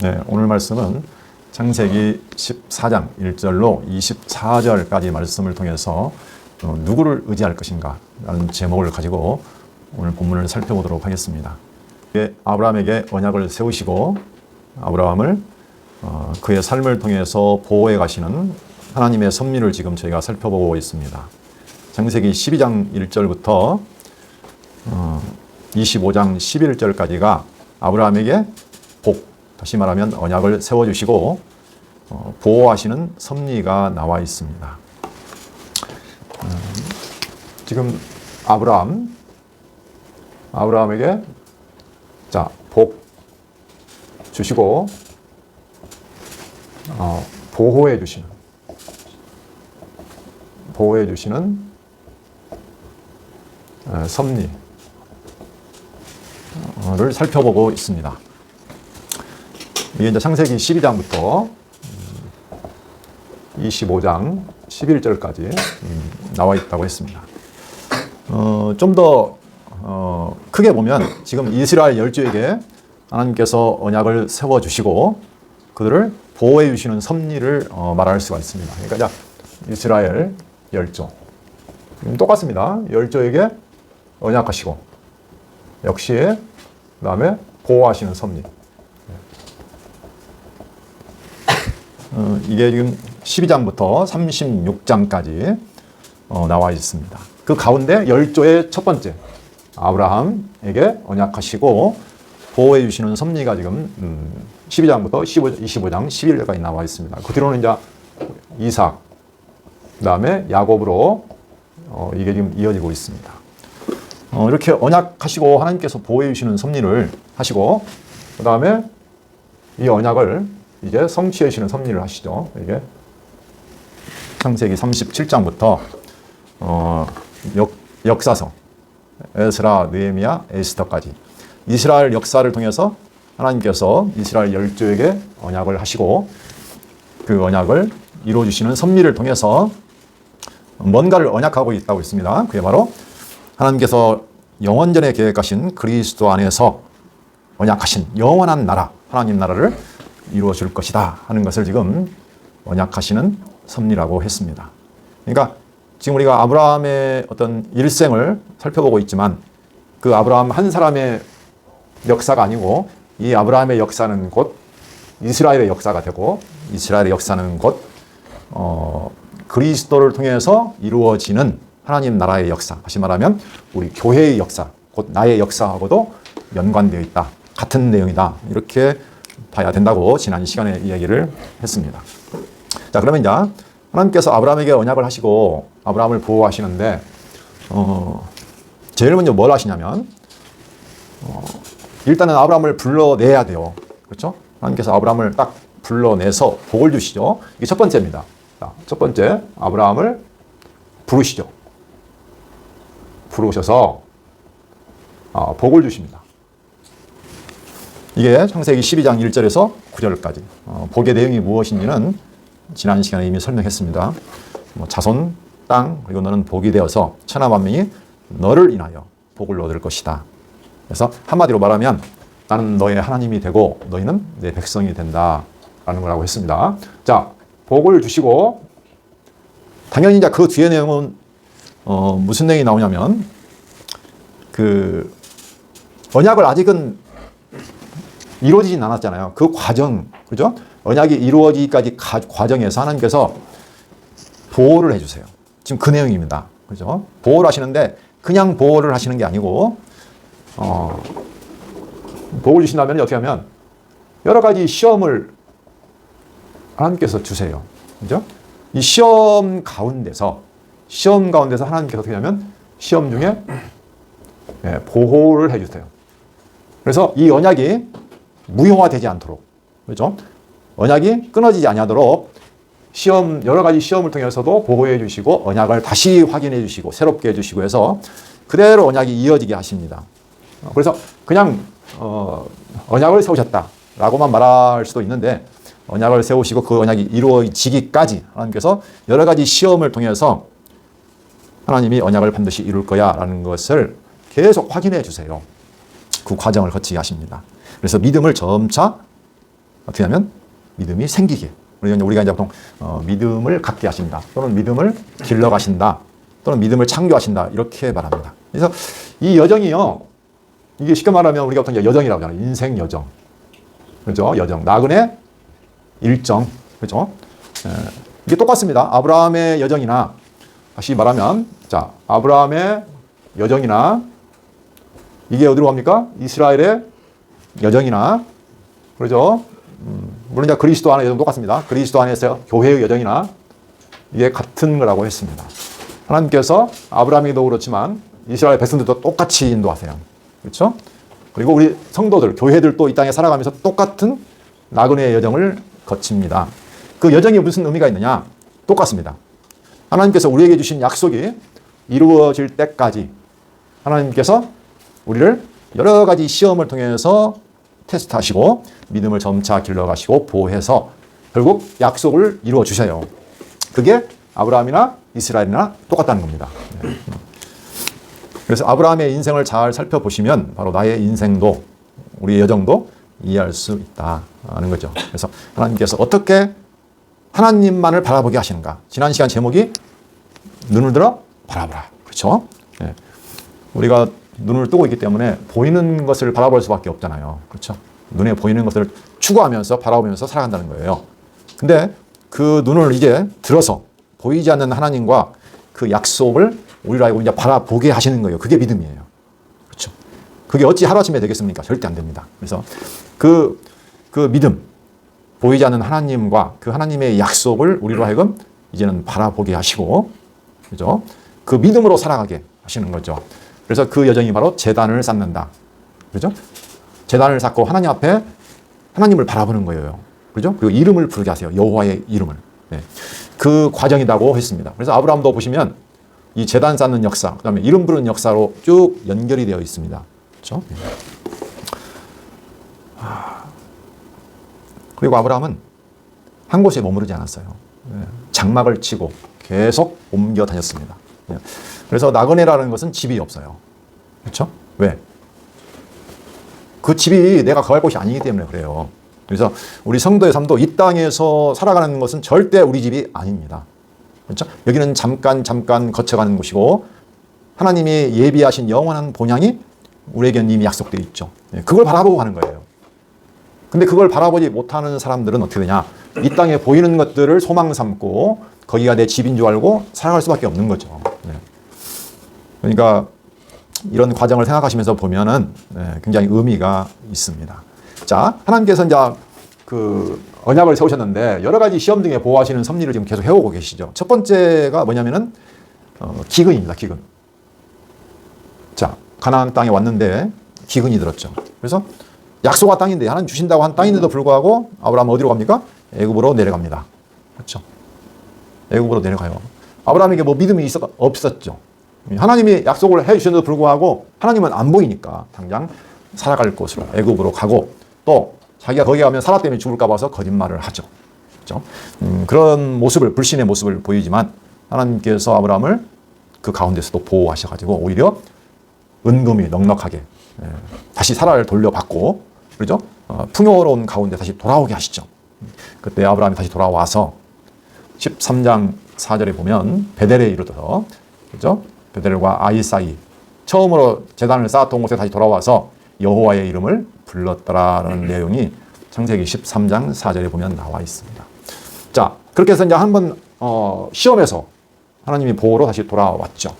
네, 오늘 말씀은 창세기 14장 1절로 24절까지 말씀을 통해서 누구를 의지할 것인가 라는 제목을 가지고 오늘 본문을 살펴보도록 하겠습니다. 아브라함에게 언약을 세우시고 아브라함을 그의 삶을 통해서 보호해 가시는 하나님의 섭리를 지금 저희가 살펴보고 있습니다. 창세기 12장 1절부터 25장 11절까지가 아브라함에게 복, 다시 말하면 언약을 세워주시고 보호하시는 섭리가 나와 있습니다. 지금 아브라함에게 복 주시고 보호해 주시는 섭리를 살펴보고 있습니다. 이게 이제 창세기 12장부터 25장 11절까지 나와 있다고 했습니다. 좀 더 크게 보면 지금 이스라엘 열조에게 하나님께서 언약을 세워주시고 그들을 보호해 주시는 섭리를 말할 수가 있습니다. 그러니까 이스라엘 열조 똑같습니다. 열조에게 언약하시고 역시 그 다음에 보호하시는 섭리. 이게 지금 12장부터 36장까지 나와 있습니다. 그 가운데 열조의 첫 번째 아브라함에게 언약하시고 보호해 주시는 섭리가 지금 12장부터 25장 11절까지 나와 있습니다. 그 뒤로는 이제 이삭, 그 다음에 야곱으로 이게 지금 이어지고 있습니다. 이렇게 언약하시고 하나님께서 보호해 주시는 섭리를 하시고 그 다음에 이 언약을 이제 성취해 주시는 섭리를 하시죠. 이게 창세기 37장부터 역사서 에스라, 느헤미야, 에스더까지 이스라엘 역사를 통해서 하나님께서 이스라엘 열조에게 언약을 하시고 그 언약을 이루어 주시는 섭리를 통해서 뭔가를 언약하고 있다고 있습니다. 그게 바로 하나님께서 영원전에 계획하신 그리스도 안에서 언약하신 영원한 나라, 하나님 나라를 이루어 줄 것이다 하는 것을 지금 언약하시는 섭리라고 했습니다. 그러니까 지금 우리가 아브라함의 어떤 일생을 살펴보고 있지만 그 아브라함 한 사람의 역사가 아니고 이 아브라함의 역사는 곧 이스라엘의 역사가 되고 이스라엘의 역사는 곧 그리스도를 통해서 이루어지는 하나님 나라의 역사, 다시 말하면 우리 교회의 역사, 곧 나의 역사하고도 연관되어 있다. 같은 내용이다. 이렇게 봐야 된다고 지난 시간에 이야기를 했습니다. 자, 그러면 이제 하나님께서 아브라함에게 언약을 하시고 아브라함을 보호하시는데 제일 먼저 뭘 하시냐면 일단은 아브라함을 불러내야 돼요. 그렇죠? 하나님께서 아브라함을 딱 불러내서 복을 주시죠. 이게 첫 번째입니다. 자, 첫 번째 아브라함을 부르시죠. 부르셔서 복을 주십니다. 이게 창세기 12장 1절에서 9절까지 복의 내용이 무엇인지는 지난 시간에 이미 설명했습니다. 자손, 땅, 그리고 너는 복이 되어서 천하 만민이 너를 인하여 복을 얻을 것이다. 그래서 한마디로 말하면 나는 너의 하나님이 되고 너희는 내 백성이 된다 라는 거라고 했습니다. 자, 복을 주시고 당연히 이제 그 뒤에 내용은 무슨 내용이 나오냐면 그 언약을 아직은 이루어지진 않았잖아요. 그 과정, 그죠? 언약이 이루어지기까지 과정에서 하나님께서 보호를 해주세요. 지금 그 내용입니다. 그죠? 보호를 하시는데 그냥 보호를 하시는 게 아니고 복을 주신다면 어떻게 하면 여러 가지 시험을 하나님께서 주세요. 그죠? 이 시험 가운데서 하나님께서 어떻게 하면 시험 중에 보호를 해주세요. 그래서 이 언약이 무효화되지 않도록, 그렇죠? 언약이 끊어지지 아니하도록 여러 가지 시험을 통해서도 보호해 주시고 언약을 다시 확인해 주시고 새롭게 해 주시고 해서 그대로 언약이 이어지게 하십니다. 그래서 그냥 언약을 세우셨다라고만 말할 수도 있는데 언약을 세우시고 그 언약이 이루어지기까지 하나님께서 여러 가지 시험을 통해서 하나님이 언약을 반드시 이룰 거야 라는 것을 계속 확인해 주세요. 그 과정을 거치게 하십니다. 그래서 믿음을 점차 어떻게 하면 믿음이 생기게, 우리가 이제 보통 믿음을 갖게 하신다, 또는 믿음을 길러가신다, 또는 믿음을 창조하신다, 이렇게 말합니다. 그래서 이 여정이요, 이게 쉽게 말하면 우리가 보통 여정이라고 하잖아요. 인생 여정, 그렇죠? 여정, 나그네 일정, 그렇죠? 이게 똑같습니다. 아브라함의 여정이나, 다시 말하면, 자, 아브라함의 여정이나, 이게 어디로 갑니까? 이스라엘의 여정이나, 그렇죠? 물론 이제 그리스도 안의 여정 똑같습니다. 그리스도 안에서 교회의 여정이나, 이게 같은 거라고 했습니다. 하나님께서 아브라함에게도 그렇지만 이스라엘 백성들도 똑같이 인도하세요. 그렇죠? 그리고 우리 성도들, 교회들도 이 땅에 살아가면서 똑같은 나그네의 여정을 거칩니다. 그 여정이 무슨 의미가 있느냐? 똑같습니다. 하나님께서 우리에게 주신 약속이 이루어질 때까지 하나님께서 우리를 여러 가지 시험을 통해서 테스트하시고 믿음을 점차 길러가시고 보호해서 결국 약속을 이루어 주셔요. 그게 아브라함이나 이스라엘이나 똑같다는 겁니다. 그래서 아브라함의 인생을 잘 살펴보시면 바로 나의 인생도, 우리의 여정도 이해할 수 있다는 거죠. 그래서 하나님께서 어떻게 하나님만을 바라보게 하시는가. 지난 시간 제목이 눈을 들어 바라보라. 그렇죠? 네. 우리가 눈을 뜨고 있기 때문에 보이는 것을 바라볼 수밖에 없잖아요. 그렇죠? 눈에 보이는 것을 추구하면서 바라보면서 살아간다는 거예요. 근데 그 눈을 이제 들어서 보이지 않는 하나님과 그 약속을 우리로 알고 이제 바라보게 하시는 거예요. 그게 믿음이에요. 그렇죠? 그게 어찌 하루아침에 되겠습니까? 절대 안 됩니다. 그래서 그 믿음, 보이지 않는 하나님과 그 하나님의 약속을 우리로 하여금 이제는 바라보게 하시고, 그죠? 그 믿음으로 살아가게 하시는 거죠. 그래서 그 여정이 바로 제단을 쌓는다. 그죠? 제단을 쌓고 하나님 앞에 하나님을 바라보는 거예요. 그죠? 그리고 이름을 부르게 하세요. 여호와의 이름을. 네. 그 과정이라고 했습니다. 그래서 아브라함도 보시면 이 제단 쌓는 역사, 그 다음에 이름 부르는 역사로 쭉 연결이 되어 있습니다. 그렇죠? 그리고 아브라함은 한 곳에 머무르지 않았어요. 장막을 치고 계속 옮겨 다녔습니다. 그래서 나그네라는 것은 집이 없어요. 그렇죠? 왜? 그 집이 내가 거할 곳이 아니기 때문에 그래요. 그래서 우리 성도의 삶도 이 땅에서 살아가는 것은 절대 우리 집이 아닙니다. 그렇죠? 여기는 잠깐 거쳐가는 곳이고 하나님이 예비하신 영원한 본향이 우리에게는 이미 약속되어 있죠. 그걸 바라보고 가는 거예요. 근데 그걸 바라보지 못하는 사람들은 어떻게 되냐? 이 땅에 보이는 것들을 소망 삼고 거기가 내 집인 줄 알고 살아갈 수밖에 없는 거죠. 그러니까 이런 과정을 생각하시면서 보면은 굉장히 의미가 있습니다. 자, 하나님께서 이제 그 언약을 세우셨는데 여러 가지 시험 등에 보호하시는 섭리를 지금 계속 해오고 계시죠. 첫 번째가 뭐냐면은 기근입니다. 기근. 자, 가나안 땅에 왔는데 기근이 들었죠. 그래서 약속한 땅인데 하나님 주신다고 한 땅인데도 불구하고 아브라함은 어디로 갑니까? 애굽으로 내려갑니다. 그렇죠? 애굽으로 내려가요. 아브라함에게 뭐 믿음이 없었죠. 하나님이 약속을 해주셨는데도 불구하고 하나님은 안 보이니까 당장 살아갈 곳으로 애굽으로 가고 또 자기가 거기 가면 사라 때문에 죽을까 봐서 거짓말을 하죠. 그렇죠? 그런 모습을, 불신의 모습을 보이지만 하나님께서 아브라함을 그 가운데서도 보호하셔가지고 오히려 은금이 넉넉하게 다시 사라를 돌려받고, 그렇죠? 풍요로운 가운데 다시 돌아오게 하시죠. 그때 아브라함이 다시 돌아와서 13장 4절에 보면 베델에 이르러서, 그렇죠? 베델과 아이 사이 처음으로 제단을 쌓았던 곳에 다시 돌아와서 여호와의 이름을 불렀더라라는 내용이 창세기 13장 4절에 보면 나와 있습니다. 자, 그렇게 해서 이제 한번 시험에서 하나님이 보호로 다시 돌아왔죠.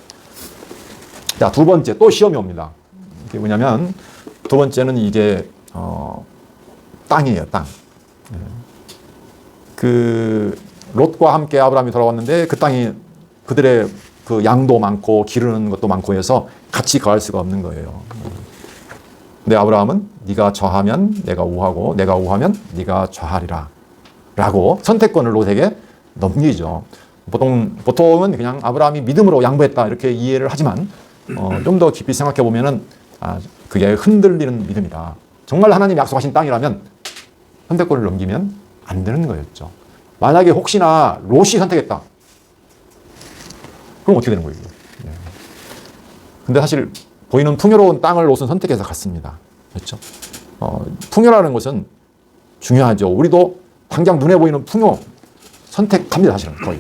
자, 두 번째 또 시험이 옵니다. 이게 뭐냐면 두 번째는 이제 땅이에요. 땅. 그 롯과 함께 아브라함이 돌아왔는데 그 땅이 그들의 그 양도 많고 기르는 것도 많고 해서 같이 거할 수가 없는 거예요. 근데 아브라함은 네가 저하면 내가 우하고 내가 우하면 네가 저하리라 라고 선택권을 롯에게 넘기죠. 보통은 그냥 아브라함이 믿음으로 양보했다 이렇게 이해를 하지만 좀 더 깊이 생각해 보면은 그게 흔들리는 믿음이다. 정말 하나님 약속하신 땅이라면 선택권을 넘기면 안 되는 거였죠. 만약에 혹시나 롯이 선택했다. 그럼 어떻게 되는 거예요? 근데 사실 보이는 풍요로운 땅을 롯은 선택해서 갔습니다. 그렇죠? 풍요라는 것은 중요하죠. 우리도 당장 눈에 보이는 풍요 선택합니다. 사실은 거의.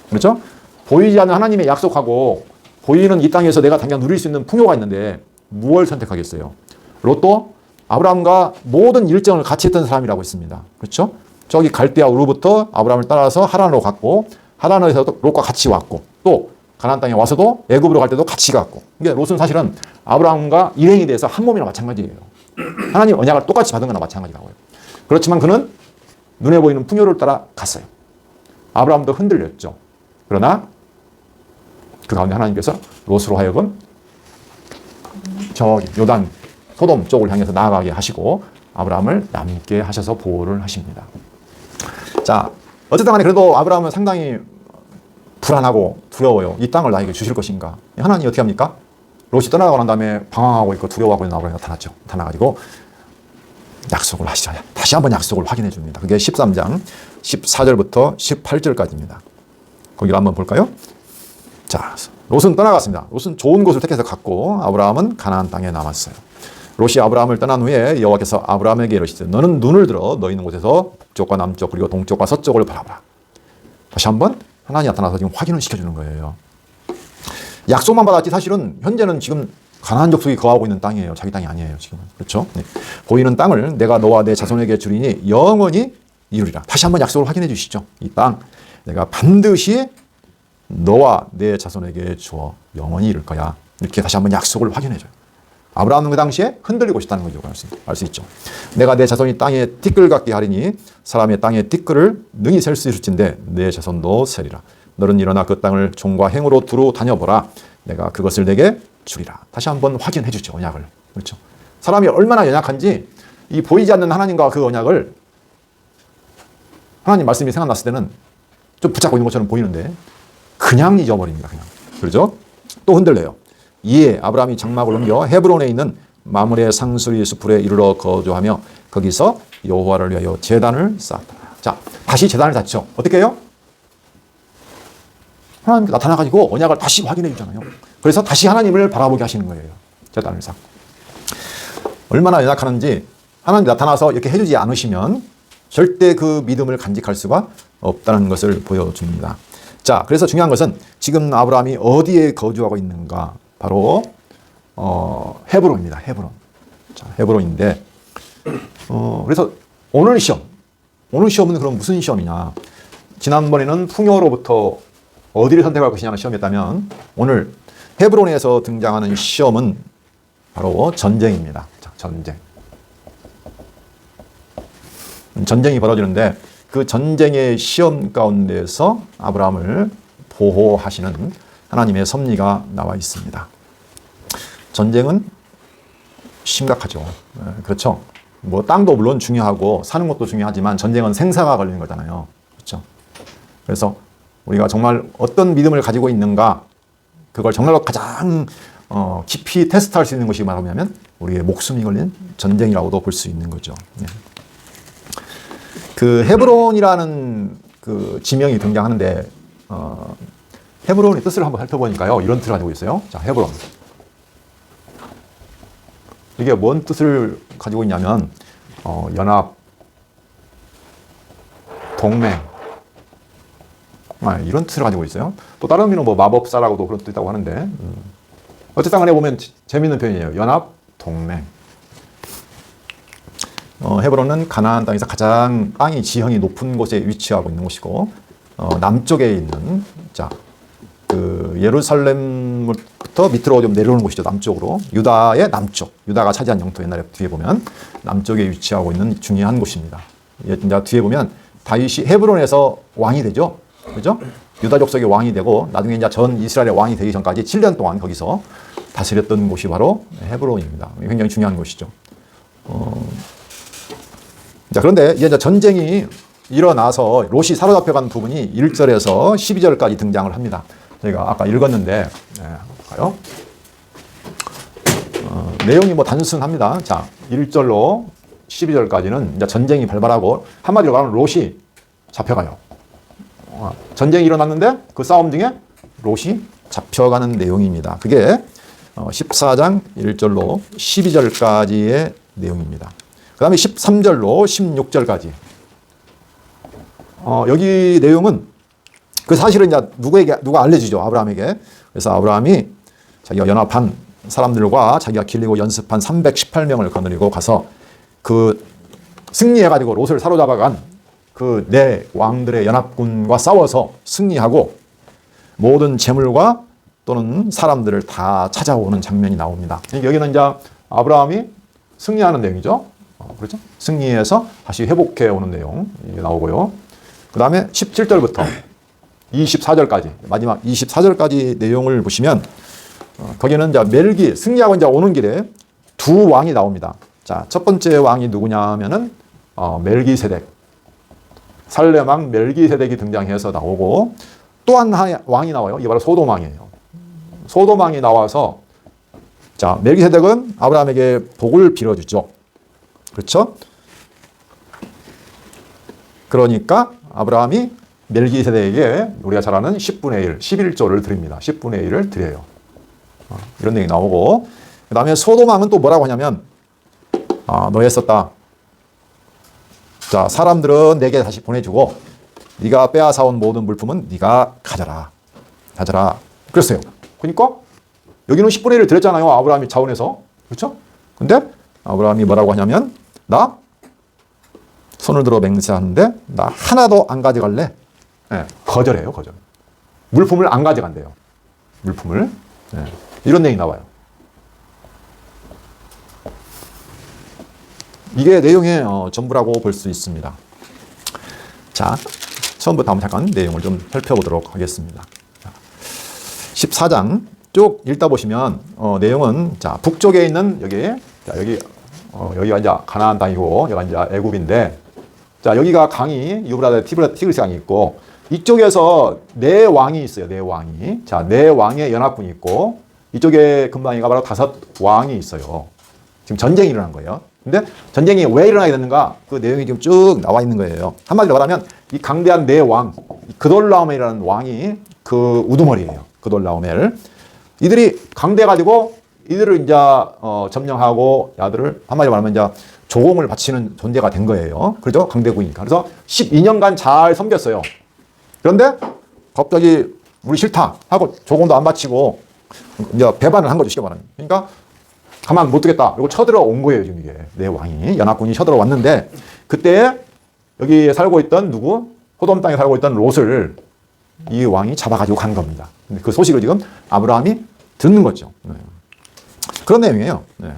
그렇죠? 보이지 않는 하나님의 약속하고 보이는 이 땅에서 내가 당장 누릴 수 있는 풍요가 있는데 무엇을 선택하겠어요? 롯도 아브라함과 모든 일정을 같이 했던 사람이라고 했습니다. 그렇죠? 저기 갈대아 우르부터 아브라함을 따라서 하란으로 갔고 하란에서도 롯과 같이 왔고 또 가나안 땅에 와서도 애굽으로 갈 때도 같이 갔고 이게 롯은 사실은 아브라함과 일행이 돼서 한 몸이나 마찬가지예요. 하나님 언약을 똑같이 받은 거나 마찬가지라고요. 그렇지만 그는 눈에 보이는 풍요를 따라 갔어요. 아브라함도 흔들렸죠. 그러나 그 가운데 하나님께서 롯으로 하여금 저기 요단 소돔 쪽을 향해서 나아가게 하시고 아브라함을 남게 하셔서 보호를 하십니다. 자, 어쨌든 간에 그래도 아브라함은 상당히 불안하고 두려워요. 이 땅을 나에게 주실 것인가. 하나님이 어떻게 합니까? 롯이 떠나가고 난 다음에 방황하고 있고 두려워하고 있는 아브라함이 나타났죠. 나타나가지고 약속을 하시죠. 다시 한번 약속을 확인해 줍니다. 그게 13장 14절부터 18절까지입니다. 거기를 한번 볼까요? 자, 롯은 떠나갔습니다. 롯은 좋은 곳을 택해서 갔고 아브라함은 가나안 땅에 남았어요. 롯이 아브라함을 떠난 후에 여호와께서 아브라함에게 이르시되 너는 눈을 들어 너 있는 곳에서 북쪽과 남쪽 그리고 동쪽과 서쪽을 바라보라. 다시 한번 하나님이 나타나서 지금 확인을 시켜주는 거예요. 약속만 받았지 사실은 현재는 지금 가나안 족속이 거하고 있는 땅이에요. 자기 땅이 아니에요. 지금은. 그렇죠? 네. 보이는 땅을 내가 너와 내 자손에게 주리니 영원히 이루리라. 다시 한번 약속을 확인해 주시죠. 이 땅 내가 반드시 너와 내 자손에게 주어 영원히 이룰 거야. 이렇게 다시 한번 약속을 확인해 줘요. 아브라함은 그 당시에 흔들리고 있다는 거죠. 알 수 있죠. 내가 내 자손이 땅에 띠끌 같게 하리니 사람의 땅에 띠끌을 능히 셀 수 있을진데 내 자손도 세리라. 너는 일어나 그 땅을 종과 행으로 두루 다녀보라. 내가 그것을 내게 주리라. 다시 한번 확인해 주죠. 언약을. 그렇죠. 사람이 얼마나 연약한지 이 보이지 않는 하나님과 그 언약을 하나님 말씀이 생각났을 때는 좀 붙잡고 있는 것처럼 보이는데 그냥 잊어버립니다. 그냥. 그렇죠? 또 흔들려요. 이에 아브라함이 장막을 옮겨 헤브론에 있는 마므레 상수리 수풀에 이르러 거주하며 거기서 여호와를 위하여 제단을 쌓았다. 자, 다시 제단을 쌓죠. 어떻게 해요? 하나님께 나타나가지고 언약을 다시 확인해 주잖아요. 그래서 다시 하나님을 바라보게 하시는 거예요. 제단을 쌓고. 얼마나 연약하는지 하나님 나타나서 이렇게 해주지 않으시면 절대 그 믿음을 간직할 수가 없다는 것을 보여줍니다. 자, 그래서 중요한 것은 지금 아브라함이 어디에 거주하고 있는가? 바로 헤브론입니다. 헤브론. 자, 헤브론인데 그래서 오늘 시험은 그럼 무슨 시험이냐? 지난번에는 풍요로부터 어디를 선택할 것이냐는 시험이었다면 오늘 헤브론에서 등장하는 시험은 바로 전쟁입니다. 자, 전쟁이 벌어지는데 그 전쟁의 시험 가운데서 아브라함을 보호하시는 하나님의 섭리가 나와 있습니다. 전쟁은 심각하죠. 그렇죠. 뭐 땅도 물론 중요하고 사는 것도 중요하지만 전쟁은 생사가 걸리는 거잖아요. 그렇죠. 그래서 우리가 정말 어떤 믿음을 가지고 있는가 그걸 정말로 가장 깊이 테스트할 수 있는 것이 뭐냐면 우리의 목숨이 걸린 전쟁이라고도 볼 수 있는 거죠. 네. 그 헤브론이라는 그 지명이 등장하는데 헤브론의 뜻을 한번 살펴보니까요. 이런 뜻을 가지고 있어요. 자, 헤브론. 이게 뭔 뜻을 가지고 있냐면 연합, 동맹 이런 뜻을 가지고 있어요. 또 다른 의미는 뭐 마법사라고도 그런 뜻이 있다고 하는데 어쨌든 간에 보면 재미있는 표현이에요. 연합, 동맹. 헤브론은 가나안 땅에서 가장 땅이 지형이 높은 곳에 위치하고 있는 곳이고 남쪽에 있는 그 예루살렘부터 밑으로 좀 내려오는 곳이죠. 남쪽으로 유다의 남쪽, 유다가 차지한 영토 옛날에 뒤에 보면 남쪽에 위치하고 있는 중요한 곳입니다. 이제 뒤에 보면 다윗이 헤브론에서 왕이 되죠. 그죠? 유다 족속의 왕이 되고 나중에 이제 전 이스라엘의 왕이 되기 전까지 7년 동안 거기서 다스렸던 곳이 바로 헤브론입니다. 굉장히 중요한 곳이죠. 자, 그런데 이제 전쟁이 일어나서 롯이 사로잡혀간 부분이 1절에서 12절까지 등장을 합니다. 저희가 아까 읽었는데, 볼까요? 내용이 뭐 단순합니다. 자, 1절로 12절까지는 이제 전쟁이 발발하고 한마디로 말하면 롯이 잡혀가요. 전쟁이 일어났는데 그 싸움 중에 롯이 잡혀가는 내용입니다. 그게 14장 1절로 12절까지의 내용입니다. 그 다음에 13절로 16절까지. 여기 내용은 그 사실은 이제 누가 알려주죠. 아브라함에게. 그래서 아브라함이 자기가 연합한 사람들과 자기가 길리고 연습한 318명을 거느리고 가서 그 승리해가지고 롯을 사로잡아간 그 네 왕들의 연합군과 싸워서 승리하고 모든 재물과 또는 사람들을 다 찾아오는 장면이 나옵니다. 여기는 이제 아브라함이 승리하는 내용이죠. 그렇죠? 승리해서 다시 회복해 오는 내용 이게 나오고요. 그 다음에 17절부터 24절까지 마지막 24절까지 내용을 보시면 거기는 이제 멜기 승리하고 이제 오는 길에 두 왕이 나옵니다. 자, 첫 번째 왕이 누구냐면은 멜기세덱 살렘 왕 멜기세덱이 등장해서 나오고 또 한 왕이 나와요. 이게 바로 소돔 왕이에요. 소돔 왕이 나와서 자, 멜기세덱은 아브라함에게 복을 빌어주죠. 그렇죠? 그러니까 아브라함이 멜기세덱에게 우리가 잘 아는 10분의 1, 11조를 드립니다. 10분의 1을 드려요. 이런 내용이 나오고 그 다음에 소돔 왕은 또 뭐라고 하냐면 너 했었다. 자, 사람들은 내게 다시 보내주고 네가 빼앗아온 모든 물품은 네가 가져라. 그랬어요. 그러니까 여기는 10분의 1을 드렸잖아요. 아브라함이 자원해서. 그렇죠? 근데 아브라함이 뭐라고 하냐면 나 손을 들어 맹세하는데 나 하나도 안 가져갈래. 네, 거절해요. 거절. 물품을 안 가져간대요. 물품을. 네, 이런 내용이 나와요. 이게 내용의 전부라고 볼 수 있습니다. 자, 처음부터 한번 잠깐 내용을 좀 살펴보도록 하겠습니다. 14장 쭉 읽다 보시면 내용은 자, 북쪽에 있는 여기가 이제 가나안 땅이고 여기가 이제 애굽인데 자, 여기가 강이 유브라데 티그리스 강이 있고 이쪽에서 네 왕이 있어요. 네 왕이. 자, 네 왕의 연합군이 있고 이쪽에 근방이가 바로 5 왕이 있어요. 지금 전쟁이 일어난 거예요. 근데 전쟁이 왜 일어나게 됐는가? 그 내용이 지금 쭉 나와 있는 거예요. 한마디로 말하면 이 강대한 네 왕, 그돌라오멜이라는 왕이 그 우두머리예요. 그돌라오멜. 이들이 강대해가지고 이들을 이제 점령하고 야들을 한마디로 말하면 이제 조공을 바치는 존재가 된 거예요. 그렇죠? 강대국이니까. 그래서 12년간 잘 섬겼어요. 그런데 갑자기 우리 싫다 하고 조공도 안 바치고 이제 배반을 한 거죠. 쉽게 말하면. 그러니까 가만 못 두겠다. 그리고 쳐들어온 거예요. 지금 이게 네 왕이 연합군이 쳐들어왔는데 그때 여기 살고 있던 소돔 땅에 살고 있던 롯을 이 왕이 잡아가지고 간 겁니다. 근데 그 소식을 지금 아브라함이 듣는 거죠. 네. 그런 내용이에요. 네.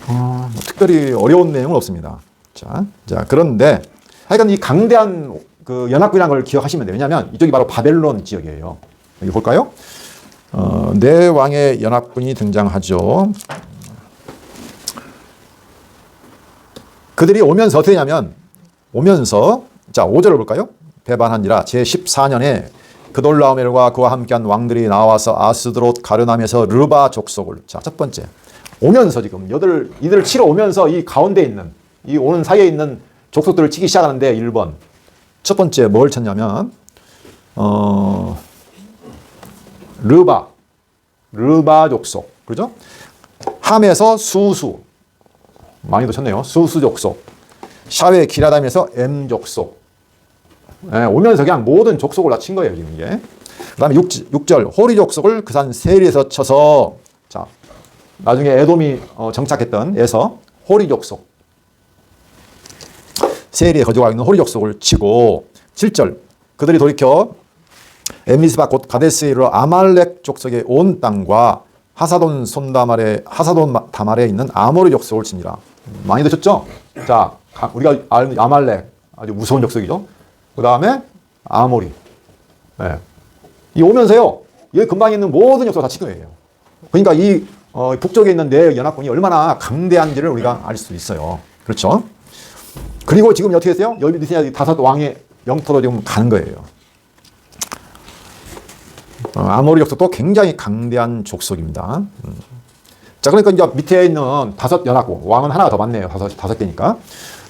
뭐 특별히 어려운 내용은 없습니다. 자, 그런데 하여간 이 강대한 그 연합군이라는 걸 기억하시면 돼요. 왜냐하면 이쪽이 바로 바벨론 지역이에요. 여기 볼까요? 네 왕의 연합군이 등장하죠. 그들이 오면서 어떻게 되냐면 자, 5절을 볼까요? 배반한지라 제14년에 그돌라오멜과 그와 함께한 왕들이 나와서 아스드롯 가르남에서 르바 족속을 자, 첫 번째 오면서 지금 이들을 치러 오면서 이 가운데 있는 이 오는 사이에 있는 족속들을 치기 시작하는데 1번 첫 번째 뭘 쳤냐면 르바 족속 그죠? 함에서 수수 많이도 쳤네요. 수수 족속 샤웨 기라담에서 M 족속 네, 오면서 그냥 모든 족속을 다 친 거예요 지금 이게. 그 다음에 6절 호리 족속을 그 산 세일에서 쳐서 자 나중에 에돔이 정착했던 에서 호리 족속 세일에 거주하고 있는 호리 족속을 치고 7절 그들이 돌이켜 엠미스바 곧 가데스이로 아말렉 족속의 온 땅과 하사돈 다말에 있는 아모리 족속을 치니라. 많이 드셨죠? 자, 우리가 아는 아말렉 아주 무서운 족속이죠. 그 다음에 아모리. 네. 이 오면서요. 여기 근방에 있는 모든 족속 다 친 거예요. 그러니까 이 북쪽에 있는 네 연합군이 얼마나 강대한지를 우리가 알 수 있어요. 그렇죠? 그리고 지금 어떻게 했어요? 여기 5 왕의 영토로 지금 가는 거예요. 아모리 족속도 굉장히 강대한 족속입니다. 자, 그러니까 이제 밑에 있는 5 연합국, 왕은 하나가 더 많네요. 5 개니까.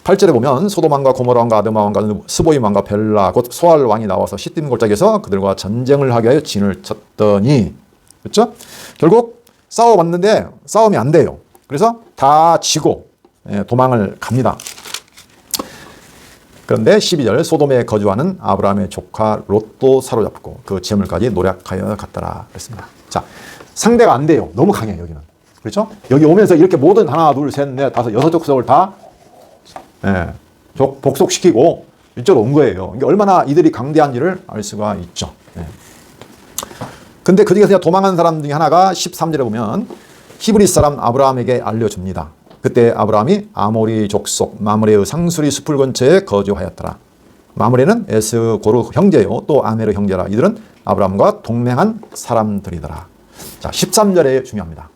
8절에 보면 소돔 왕과 고모라 왕과 아드마 왕과 스보임 왕과 벨라 곧 소알 왕이 나와서 시딤 골짜기에서 그들과 전쟁을 하게 하여 진을 쳤더니 그렇죠? 결국 싸워봤는데 싸움이 안 돼요. 그래서 다 지고 도망을 갑니다. 그런데 12절 소돔에 거주하는 아브라함의 조카 롯도 사로잡고 그 재물까지 노략하여 갔더라 그랬습니다. 자, 상대가 안 돼요. 너무 강해요, 여기는. 그렇죠? 여기 오면서 이렇게 모든 하나, 둘, 셋, 넷, 다섯, 여섯 족속을 다 복속시키고 이쪽으로 온 거예요. 이게 얼마나 이들이 강대한지를 알 수가 있죠. 근데 그 중에서 도망한 사람 중에 하나가 13절에 보면 히브리 사람 아브라함에게 알려줍니다. 그때 아브라함이 아모리 족속 마므레의 상수리 숲을 근처에 거주하였더라. 마므레는 에스고르 형제요 또 아메르 형제라. 이들은 아브라함과 동맹한 사람들이더라. 자, 13절에 중요합니다.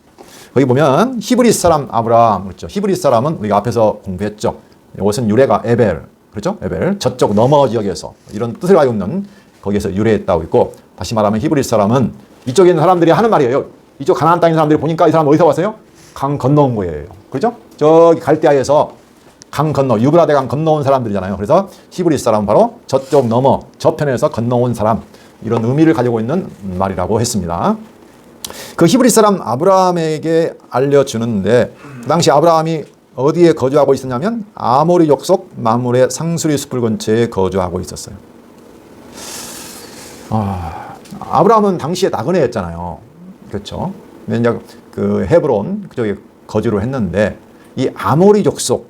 거기 보면 히브리 사람 아브라함 그렇죠. 히브리 사람은 우리가 앞에서 공부했죠. 이것은 유래가 에벨 그렇죠. 에벨 저쪽 너머 지역에서 이런 뜻을 가지고 있는 거기에서 유래했다고 있고, 다시 말하면 히브리 사람은 이쪽에 있는 사람들이 하는 말이에요. 이쪽 가나안 땅인 사람들이 보니까 이 사람 어디서 왔어요? 강 건너온 거예요. 그렇죠? 저기 갈대아에서 강 건너 유브라데 강 건너온 사람들이잖아요. 그래서 히브리 사람은 바로 저쪽 너머 저편에서 건너온 사람, 이런 의미를 가지고 있는 말이라고 했습니다. 그 히브리 사람 아브라함에게 알려주는데, 그 당시 아브라함이 어디에 거주하고 있었냐면 아모리 족속 마므레 상수리 숲을 근처에 거주하고 있었어요. 아브라함은 당시에 나그네였잖아요. 그렇죠? 이제 그 헤브론 그쪽에 거주를 했는데, 이 아모리 족속의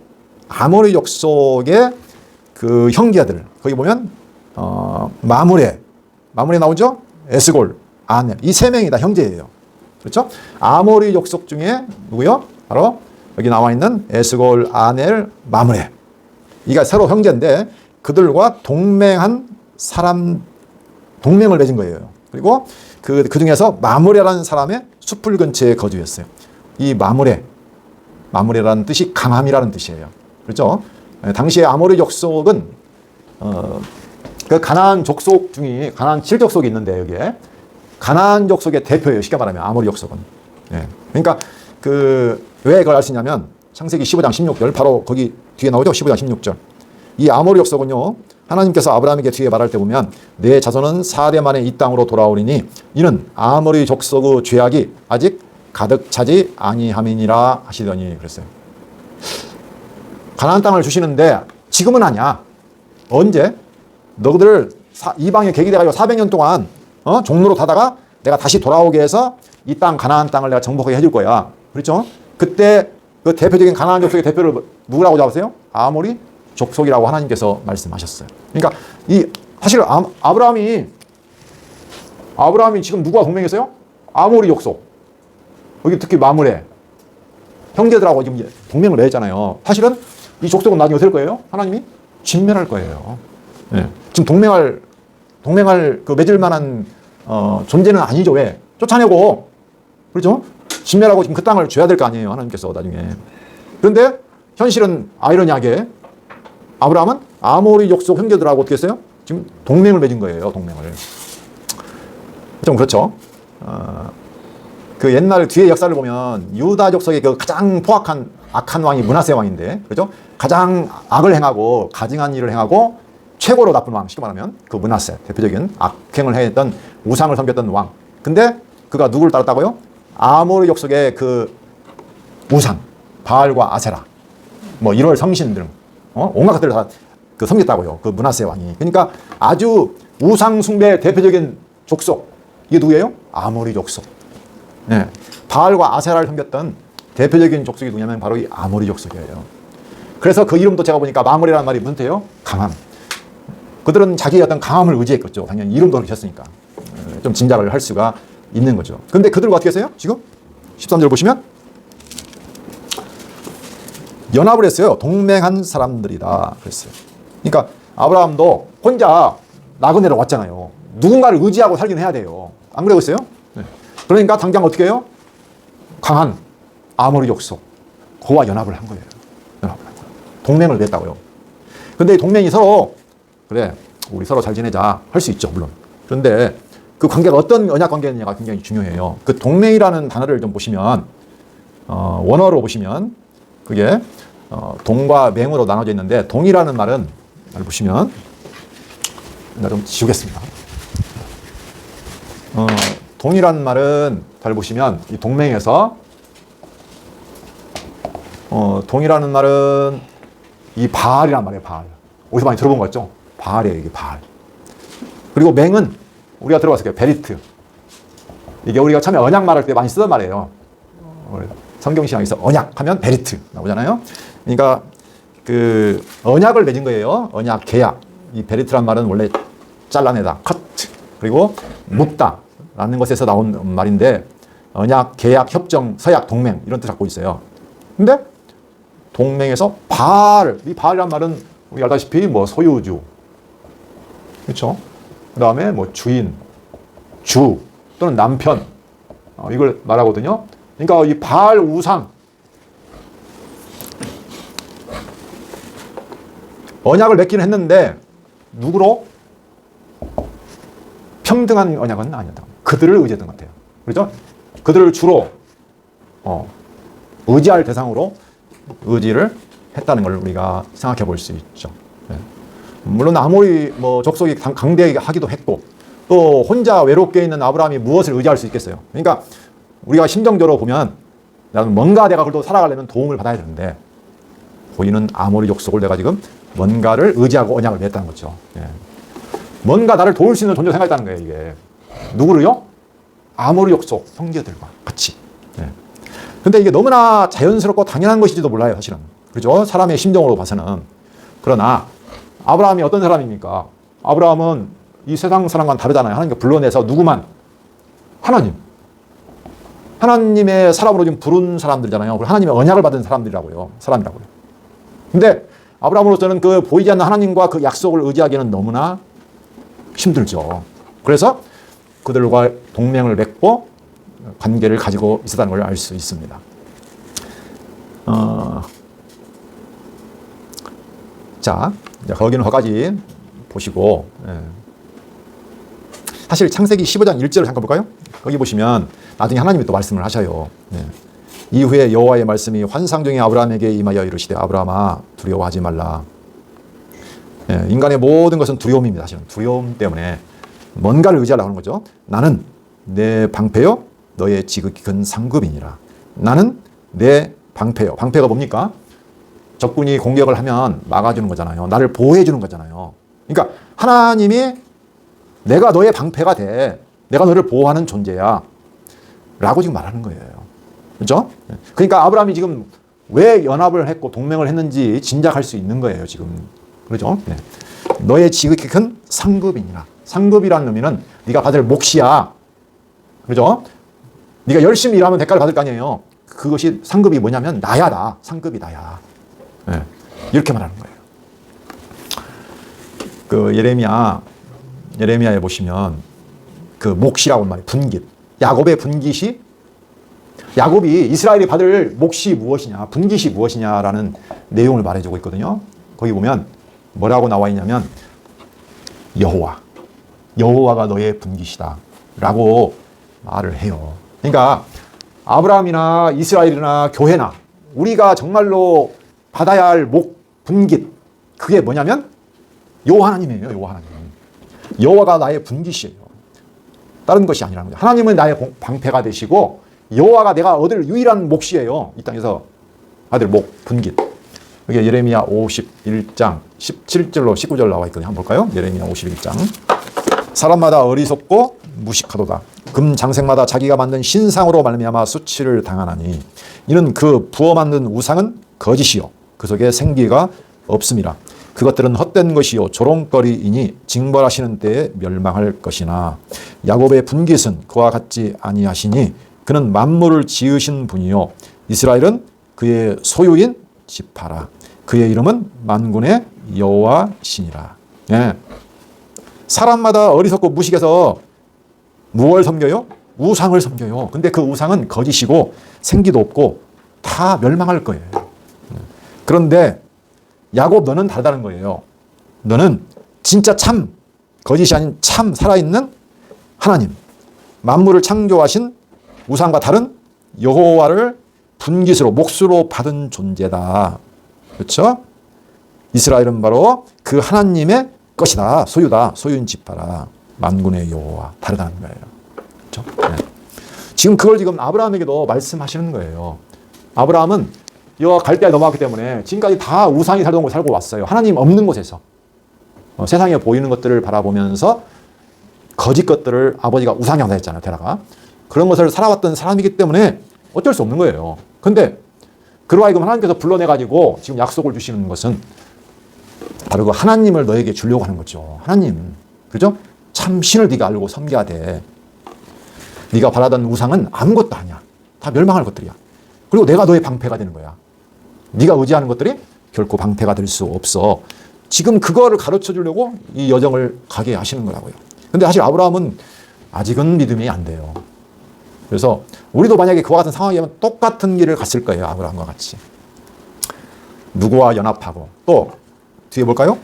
그 형제들, 거기 보면 마므레 나오죠? 에스골, 아넬, 이 세 명이 다 형제예요. 그렇죠? 아모리 족속 중에 누구요? 바로 여기 나와 있는 에스골, 아넬, 마므레. 이가 서로 형제인데 그들과 동맹을 맺은 거예요. 그리고 그 중에서 마므레라는 사람의 숲을 근처에 거주했어요. 이 마므레라는 뜻이 강함이라는 뜻이에요. 그렇죠? 당시에 아모리 족속은 그 가나안 족속 중에 가나안 7족속이 있는데, 여기에 가나안 족속의 대표예요. 쉽게 말하면 아모리 족속은. 그러니까 왜 그걸 알 수 있냐면 창세기 15장 16절, 바로 거기 뒤에 나오죠. 15장 16절. 이 아모리 족속은요, 하나님께서 아브라함에게 뒤에 말할 때 보면 내 자손은 4대 만에 이 땅으로 돌아오리니 이는 아모리 족속의 죄악이 아직 가득 차지 아니함이니라 하시더니 그랬어요. 가나안 땅을 주시는데 지금은 아니야. 언제? 너희들 이방에 계기돼가지고 400년 동안 종로로 타다가 내가 다시 돌아오게 해서 이 땅 가나안 땅을 내가 정복하게 해줄 거야. 그렇죠? 그때 그 대표적인 가나안 족속의 대표를 누구라고 잡으세요? 아모리 족속이라고 하나님께서 말씀하셨어요. 그러니까 사실 아브라함이 지금 누구와 동맹했어요? 아모리 족속. 여기 특히 마므레 형제들하고 지금 동맹을 맺었잖아요. 사실은 이 족속은 나중에 어떻게 될 거예요? 하나님이 진멸할 거예요. 지금 동맹할 그 맺을 만한 존재는 아니죠. 왜? 쫓아내고, 그렇죠? 진멸하고 지금 그 땅을 줘야 될 거 아니에요, 하나님께서 나중에. 그런데 현실은 아이러니하게 아브라함은 아모리 족속 형제들하고 어떻게 했어요? 지금 동맹을 맺은 거예요, 동맹을. 좀 그렇죠. 그 옛날 뒤에 역사를 보면 유다 족속의 그 가장 포악한 악한 왕이 므낫세 왕인데, 그렇죠? 가장 악을 행하고 가증한 일을 행하고 최고로 나쁜 왕, 쉽게 말하면 그 므낫세, 대표적인 악행을 했던 우상을 섬겼던 왕. 근데 그가 누구를 따랐다고요? 아모리 족속의 그 우상, 바알과 아세라, 뭐 이럴 성신들, 온갖 것들을 다 그 섬겼다고요. 그 므낫세 왕이. 그러니까 아주 우상 숭배 대표적인 족속. 이게 누구예요? 아모리 족속. 바알과 아세라를 섬겼던 대표적인 족속이 누구냐면 바로 이 아모리 족속이에요. 그래서 그 이름도 제가 보니까 마므레라는 말이 무슨 뜻이에요? 강함. 그들은 자기의 어떤 강함을 의지했겠죠. 당연히 이름도 그렇게 했으니까. 좀 짐작을 할 수가 있는 거죠. 근데 그들과 어떻게 했어요? 지금 13절 보시면 연합을 했어요. 동맹한 사람들이다 그랬어요. 그러니까 아브라함도 혼자 나그네로 왔잖아요. 누군가를 의지하고 살긴 해야 돼요. 안 그러고 있어요? 그러니까 당장 어떻게 해요? 강한 아모리 족속 그와 연합을 한 거예요. 동맹을 맺었다고요. 근데 이 동맹이 서로 그래 우리 서로 잘 지내자 할 수 있죠, 물론. 그런데 그 관계가 어떤 언약 관계냐가 굉장히 중요해요. 그 동맹이라는 단어를 좀 보시면 원어로 보시면 그게 동과 맹으로 나눠져 있는데, 동이라는 말은 잘 보시면 내가 좀 지우겠습니다. 동이라는 말은 잘 보시면 이 동맹에서 동이라는 말은 이 바알이란 말이에요. 바알. 어디서 많이 들어본 거 같죠? 바알이에요. 이게 바알. 그리고 맹은 우리가 들어봤을 거예요. 베리트. 이게 우리가 처음에 언약 말할 때 많이 쓰던 말이에요. 성경신학에서 언약 하면 베리트 나오잖아요. 그러니까 그 언약을 맺은 거예요. 언약, 계약. 이 베리트란 말은 원래 잘라내다, 커트. 그리고 묻다 라는 것에서 나온 말인데 언약, 계약, 협정, 서약, 동맹 이런 뜻 갖고 있어요. 근데 동맹에서 이 바알이란 말은 우리 알다시피 뭐 소유주, 그렇죠? 그 다음에 뭐 주인, 주 또는 남편 이걸 말하거든요. 그러니까 이 바알 우상 언약을 맺기는 했는데 누구로? 평등한 언약은 아니었다. 그들을 의지했던 것 같아요. 그렇죠? 그들을 주로 의지할 대상으로 의지를 했다는 걸 우리가 생각해 볼 수 있죠. 네. 물론 아무리 뭐 족속이 강대하기도 했고 또 혼자 외롭게 있는 아브라함이 무엇을 의지할 수 있겠어요. 그러니까 우리가 심정적으로 보면 뭔가 내가 그래도 살아가려면 도움을 받아야 되는데 보이는 아모리 족속을 내가 지금 뭔가를 의지하고 언약을 맺었다는 거죠. 예. 뭔가 나를 도울 수 있는 존재로 생각했다는 거예요. 이게 누구를요? 아모리 족속 형제들과 같이. 예. 근데 이게 너무나 자연스럽고 당연한 것인지도 몰라요. 사실은. 그렇죠? 사람의 심정으로 봐서는. 그러나 아브라함이 어떤 사람입니까? 아브라함은 이 세상 사람과는 다르잖아요. 하나님께 불러내서 누구만? 하나님의 사람으로 지금 부른 사람들이잖아요. 하나님의 언약을 받은 사람이라고요. 근데 아브라함으로서는 그 보이지 않는 하나님과 그 약속을 의지하기에는 너무나 힘들죠. 그래서 그들과 동맹을 맺고 관계를 가지고 있었다는 걸 알 수 있습니다. 자, 이제 거기는 거기까지 보시고, 사실 창세기 15장 1절을 잠깐 볼까요? 거기 보시면 나중에 하나님이 또 말씀을 하셔요. 이후에 여호와의 말씀이 환상 중에 아브라함에게 임하여 이르시되 아브라함아 두려워하지 말라. 인간의 모든 것은 두려움입니다. 사실은 두려움 때문에 뭔가를 의지하려고 하는 거죠. 나는 내 방패요 너의 지극히 큰 상급이니라. 나는 내 방패요. 방패가 뭡니까? 적군이 공격을 하면 막아주는 거잖아요. 나를 보호해 주는 거잖아요. 그러니까 하나님이 내가 너의 방패가 돼. 내가 너를 보호하는 존재야. 라고 지금 말하는 거예요. 그렇죠? 그러니까 아브라함이 지금 왜 연합을 했고 동맹을 했는지 짐작할 수 있는 거예요. 지금. 그렇죠? 네. 너의 지극히 큰 상급이니라. 상급이라는 의미는 네가 받을 몫이야. 그렇죠? 네가 열심히 일하면 대가를 받을 거 아니에요. 그것이 상급이 뭐냐면 나야 나. 상급이 나야. 네. 이렇게 말하는 거예요. 그 예레미야에 보시면 그 몫이라고 말해요. 분깃. 야곱의 분깃이 야곱이 이스라엘이 받을 몫이 무엇이냐, 분깃이 무엇이냐라는 내용을 말해주고 있거든요. 거기 보면 뭐라고 나와 있냐면 여호와가 너의 분깃이다 라고 말을 해요. 그러니까 아브라함이나 이스라엘이나 교회나 우리가 정말로 받아야 할 분깃, 그게 뭐냐면 하나님이에요. 하나님. 여호와가 나의 분깃이에요. 다른 것이 아니라는 거죠. 하나님은 나의 방패가 되시고 여호와가 내가 얻을 유일한 몫이에요. 이 땅에서 받을 분깃. 이게 예레미야 51장 17절로 19절 나와 있거든요. 한번 볼까요? 예레미야 51장. 사람마다 어리석고 무식하도다. 금 장색마다 자기가 만든 신상으로 말미암아 수치를 당하나니 이는 그 부어 만든 우상은 거짓이요 그 속에 생기가 없음이라. 그것들은 헛된 것이요 조롱거리이니 징벌하시는 때에 멸망할 것이나 야곱의 분깃은 그와 같지 아니하시니 그는 만물을 지으신 분이요 이스라엘은 그의 소유인 지파라. 그의 이름은 만군의 여호와시니라. 예. 사람마다 어리석고 무식해서 무엇을 섬겨요? 우상을 섬겨요. 근데 그 우상은 거짓이고 생기도 없고 다 멸망할 거예요. 그런데 야곱 너는 다르다는 거예요. 너는 진짜 참, 거짓이 아닌 참 살아있는 하나님, 만물을 창조하신 우상과 다른 여호와를 분깃으로 몫으로 받은 존재다. 그렇죠? 이스라엘은 바로 그 하나님의 것이다. 소유다. 소유인 지파라. 만군의 여호와. 다르다는 거예요. 그렇죠? 네. 지금 그걸 지금 아브라함에게도 말씀하시는 거예요. 아브라함은 이 갈대에 넘어왔기 때문에 지금까지 다 우상이 살던 곳 살고 왔어요. 하나님 없는 곳에서. 세상에 보이는 것들을 바라보면서 거짓 것들을 아버지가 우상이라고 했잖아요. 테라가. 그런 것을 살아왔던 사람이기 때문에 어쩔 수 없는 거예요. 근데 그로 하여금 하나님께서 불러내가지고 지금 약속을 주시는 것은 바로 그 하나님을 너에게 주려고 하는 거죠. 하나님. 그죠? 참 신을 네가 알고 섬겨야 돼. 네가 바라던 우상은 아무것도 아니야. 다 멸망할 것들이야. 그리고 내가 너의 방패가 되는 거야. 네가 의지하는 것들이 결코 방패가 될 수 없어. 지금 그거를 가르쳐 주려고 이 여정을 가게 하시는 거라고요. 근데 사실 아브라함은 아직은 믿음이 안 돼요. 그래서 우리도 만약에 그와 같은 상황이면 똑같은 길을 갔을 거예요. 아브라함과 같이. 누구와 연합하고. 또 뒤에 볼까요?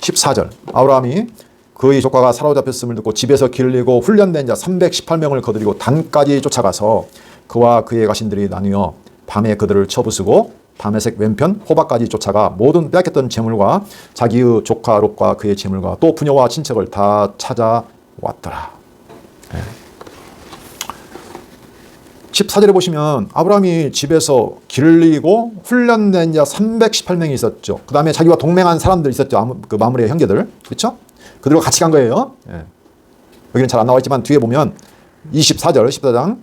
14절. 아브라함이 그의 조카가 사로잡혔음을 듣고 집에서 길리고 훈련된 자 318명을 거느리고 단까지 쫓아가서 그와 그의 가신들이 나뉘어 밤에 그들을 쳐부수고 다메섹 왼편 호박까지 쫓아가 모든 빼앗겼던 재물과 자기의 조카 롯과 그의 재물과 또 부녀와 친척을 다 찾아왔더라. 14절에 보시면 아브라함이 집에서 길리고 훈련된 자 318명이 있었죠. 그 다음에 자기와 동맹한 사람들 있었죠. 그 마므리의 형제들. 그렇죠? 그들과 같이 간 거예요. 여기는 잘 안 나와 있지만 뒤에 보면 24절 14장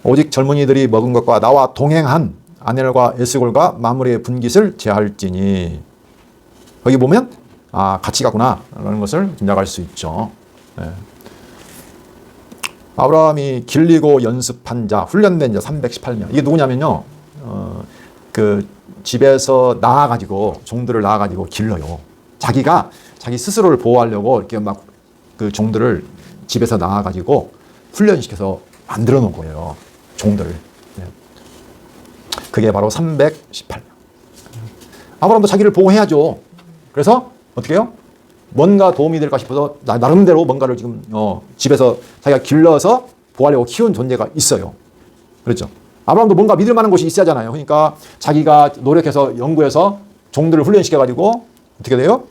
오직 젊은이들이 먹은 것과 나와 동행한 아넬과 에스골과 마므리의 분깃을 제할지니. 여기 보면 같이 가구나 라는 것을 짐작할 수 있죠. 아브라함이 길리고 연습한 자, 훈련된 자 318명. 이게 누구냐면요. 그 집에서 낳아가지고 종들을 낳아가지고 길러요. 자기가 자기 스스로를 보호하려고 이렇게 막 그 종들을 집에서 낳아가지고 훈련시켜서 만들어 놓은 거예요. 종들을. 그게 바로 318명. 아브라함도 자기를 보호해야죠. 그래서 어떻게 해요? 뭔가 도움이 될까 싶어서 나름대로 뭔가를 지금 집에서 자기가 길러서 보호하려고 키운 존재가 있어요. 그렇죠? 아브라함도 뭔가 믿을 만한 곳이 있어야 하잖아요. 그러니까 자기가 노력해서 연구해서 종들을 훈련시켜가지고 어떻게 돼요?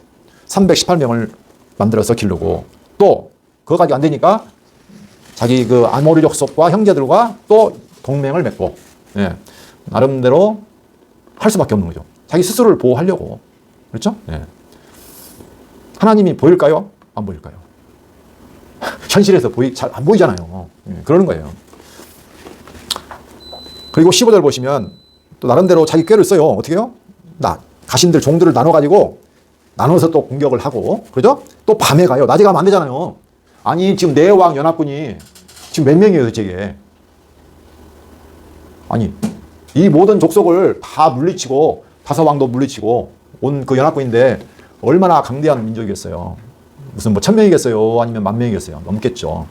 318명을 만들어서 기르고 또 그거까지 안 되니까 자기 그 아모리 족속과 형제들과 또 동맹을 맺고 나름대로 할 수밖에 없는 거죠. 자기 스스로를 보호하려고. 그렇죠? 하나님이 보일까요? 안 보일까요? 현실에서 잘 안 보이잖아요. 그러는 거예요. 그리고 15절 보시면 또 나름대로 자기 꾀를 써요. 어떻게 해요? 가신들 종들을 나눠서 또 공격을 하고, 그러죠? 또 밤에 가요. 낮에 가면 안 되잖아요. 아니, 지금 내 왕 연합군이 지금 몇 명이에요, 도대체? 아니, 이 모든 족속을 다 물리치고, 다섯왕도 물리치고 온 그 연합군인데 얼마나 강대한 민족이겠어요. 무슨 뭐 1000명이겠어요? 아니면 10,000명이겠어요? 넘겠죠.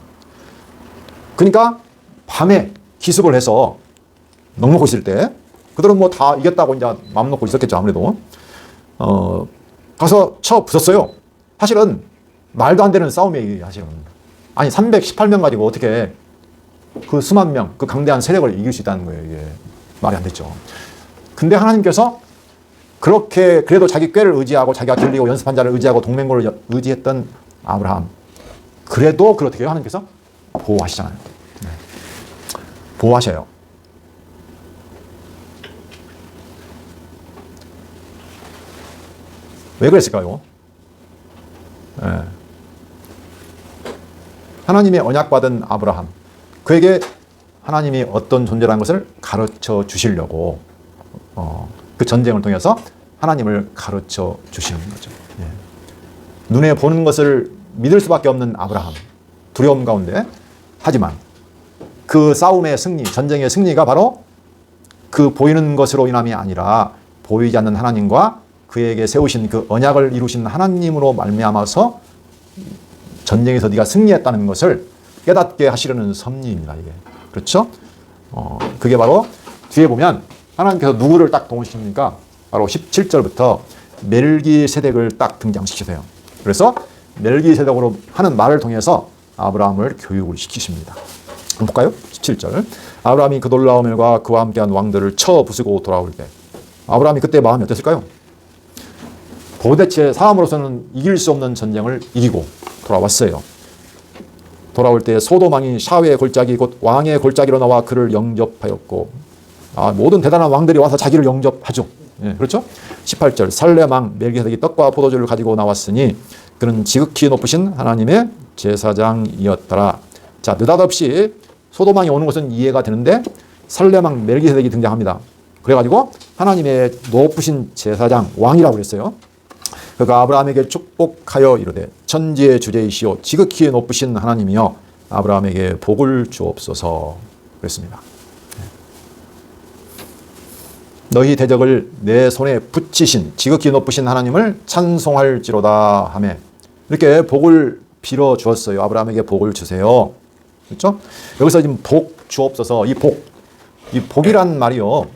그러니까 밤에 기습을 해서 넉넉히 있을 때, 그들은 뭐 다 이겼다고 이제 마음 놓고 있었겠죠, 아무래도. 가서 쳐 부쉈어요. 사실은 말도 안 되는 싸움이에요, 사실은. 아니, 318명 가지고 어떻게 그 수만 명, 그 강대한 세력을 이길 수 있다는 거예요, 이게. 말이 안 됐죠. 근데 하나님께서 그렇게 그래도 자기 꾀를 의지하고 자기가 길리고 연습한 자를 의지하고 동맹군을 의지했던 아브라함. 그래도 그걸 어떻게 해요? 하나님께서 보호하시잖아요. 보호하셔요. 왜 그랬을까요? 하나님의 언약받은 아브라함. 그에게 하나님이 어떤 존재라는 것을 가르쳐 주시려고 그 전쟁을 통해서 하나님을 가르쳐 주시는 거죠. 눈에 보는 것을 믿을 수밖에 없는 아브라함. 두려움 가운데. 하지만 그 싸움의 승리, 전쟁의 승리가 바로 그 보이는 것으로 인함이 아니라 보이지 않는 하나님과 그에게 세우신 그 언약을 이루신 하나님으로 말미암아서 전쟁에서 네가 승리했다는 것을 깨닫게 하시려는 섭리입니다. 이게. 그렇죠? 그게 바로 뒤에 보면 하나님께서 누구를 딱 동원시킵니까? 바로 17절부터 멜기세덱을 딱 등장시키세요. 그래서 멜기세덱으로 하는 말을 통해서 아브라함을 교육을 시키십니다. 한번 볼까요? 17절. 아브라함이 그 놀라운 일과 그와 함께한 왕들을 쳐 부수고 돌아올 때 아브라함이 그때 마음이 어땠을까요? 도대체 사람으로서는 이길 수 없는 전쟁을 이기고 돌아왔어요. 돌아올 때 소돔 왕이 샤웨의 골짜기 곧 왕의 골짜기로 나와 그를 영접하였고 모든 대단한 왕들이 와서 자기를 영접하죠. 예, 그렇죠? 18절 살렘 왕 멜기세덱이 떡과 포도주를 가지고 나왔으니 그는 지극히 높으신 하나님의 제사장이었더라. 자, 느닷없이 소돔 왕이 오는 것은 이해가 되는데 살렘 왕 멜기세덱이 등장합니다. 그래가지고 하나님의 높으신 제사장 왕이라고 그랬어요. 그가 아브라함에게 축복하여 이르되 천지의 주제이시오 지극히 높으신 하나님이여 아브라함에게 복을 주옵소서 그랬습니다. 너희 대적을 내 손에 붙이신 지극히 높으신 하나님을 찬송할지로다 하며 이렇게 복을 빌어 주었어요. 아브라함에게 복을 주세요. 그렇죠? 여기서 지금 복 주옵소서 이 복이란 말이요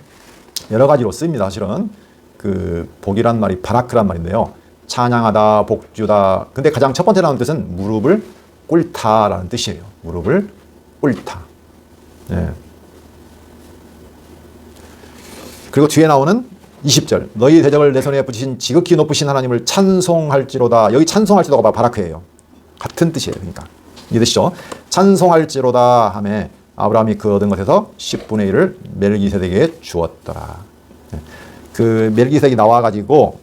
여러 가지로 쓰입니다. 사실은 그 복이란 말이 바라크란 말인데요. 찬양하다, 복주다. 근데 가장 첫 번째 나오는 뜻은 무릎을 꿇다라는 뜻이에요. 무릎을 꿇다. 네. 그리고 뒤에 나오는 20절. 너희 대적을 내 손에 붙이신 지극히 높으신 하나님을 찬송할지로다. 여기 찬송할지로다가 바라크예요. 같은 뜻이에요. 그러니까 이해되시죠? 찬송할지로다 하며 아브라함이 그 얻은 것에서 10분의 1을 멜기세덱에게 주었더라. 그 멜기세덱이 나와가지고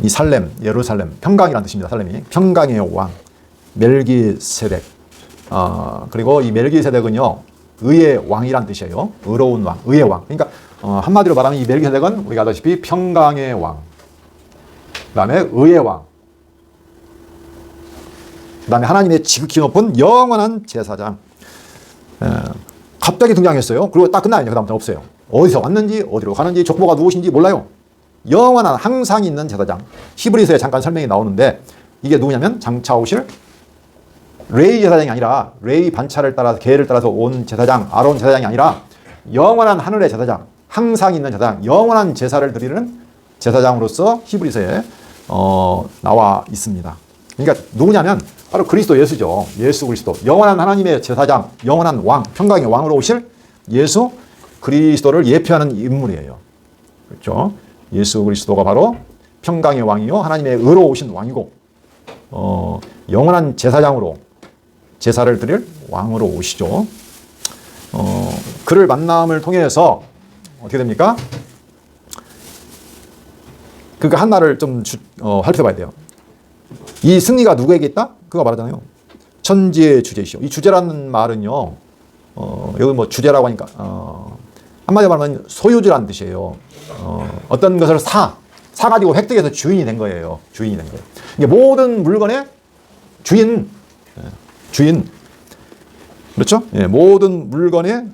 이 살렘, 예루살렘, 평강이라는 뜻입니다. 살렘이 평강의 왕 멜기세덱. 그리고 이 멜기세덱은요 의의 왕이란 뜻이에요. 의로운 왕, 의의 왕. 그러니까 한마디로 말하면 이 멜기세덱은 우리가 아다시피 평강의 왕, 그다음에 의의 왕, 그다음에 하나님의 지극히 높은 영원한 제사장. 갑자기 등장했어요. 그리고 딱 끝나요. 그다음부터 없어요. 어디서 왔는지 어디로 가는지 족보가 누구신지 몰라요. 영원한 항상 있는 제사장. 히브리서에 잠깐 설명이 나오는데 이게 누구냐면 장차 오실 레위 제사장이 아니라 레위 반차를 따라서 계를 따라서 온 제사장 아론 제사장이 아니라 영원한 하늘의 제사장, 항상 있는 제사장, 영원한 제사를 드리는 제사장으로서 히브리서에 나와 있습니다. 그러니까 누구냐면 바로 그리스도 예수죠. 예수 그리스도. 영원한 하나님의 제사장, 영원한 왕, 평강의 왕으로 오실 예수 그리스도를 예표하는 인물이에요. 그렇죠? 예수 그리스도가 바로 평강의 왕이요. 하나님의 의로 오신 왕이고, 영원한 제사장으로 제사를 드릴 왕으로 오시죠. 그를 만남을 통해서 어떻게 됩니까? 그러니까 하나를 좀 살펴봐야 돼요. 이 승리가 누구에게 있다? 그거 말하잖아요. 천지의 주제이시오. 이 주제라는 말은요, 여기 뭐 주제라고 하니까, 한마디로 말하면 소유주라는 뜻이에요. 어떤 것을 사가지고 획득해서 주인이 된 거예요. 주인이 된 거예요. 이게 모든 물건의 주인. 그렇죠? 예, 모든 물건의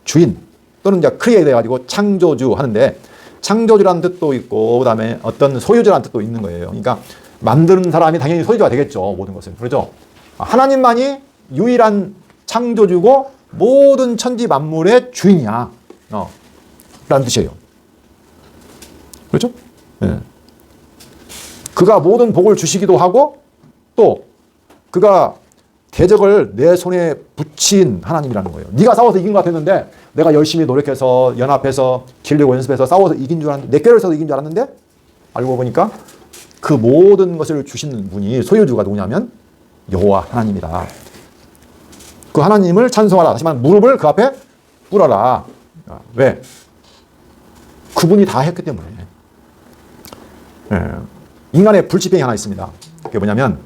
주인. 또는 이제 크리에이터 해가지고 창조주 하는데, 창조주라는 뜻도 있고, 그 다음에 어떤 소유주라는 뜻도 있는 거예요. 그러니까, 만드는 사람이 당연히 소유주가 되겠죠. 모든 것을. 그렇죠? 하나님만이 유일한 창조주고 모든 천지 만물의 주인이야. 라는 뜻이에요. 그렇죠? 네. 그가 모든 복을 주시기도 하고 또 그가 대적을 내 손에 붙인 하나님이라는 거예요. 네가 싸워서 이긴 것 같았는데 내가 열심히 노력해서 연합해서 길려고 연습해서 싸워서 이긴 줄 알았는데 내 꾀를 써서 이긴 줄 알았는데 알고 보니까 그 모든 것을 주시는 분이 소유주가 누구냐면 여호와 하나님이다. 그 하나님을 찬송하라. 다시 말하면 무릎을 그 앞에 꿇어라. 왜? 그분이 다 했기 때문에. 인간의 불치병이 하나 있습니다. 그게 뭐냐면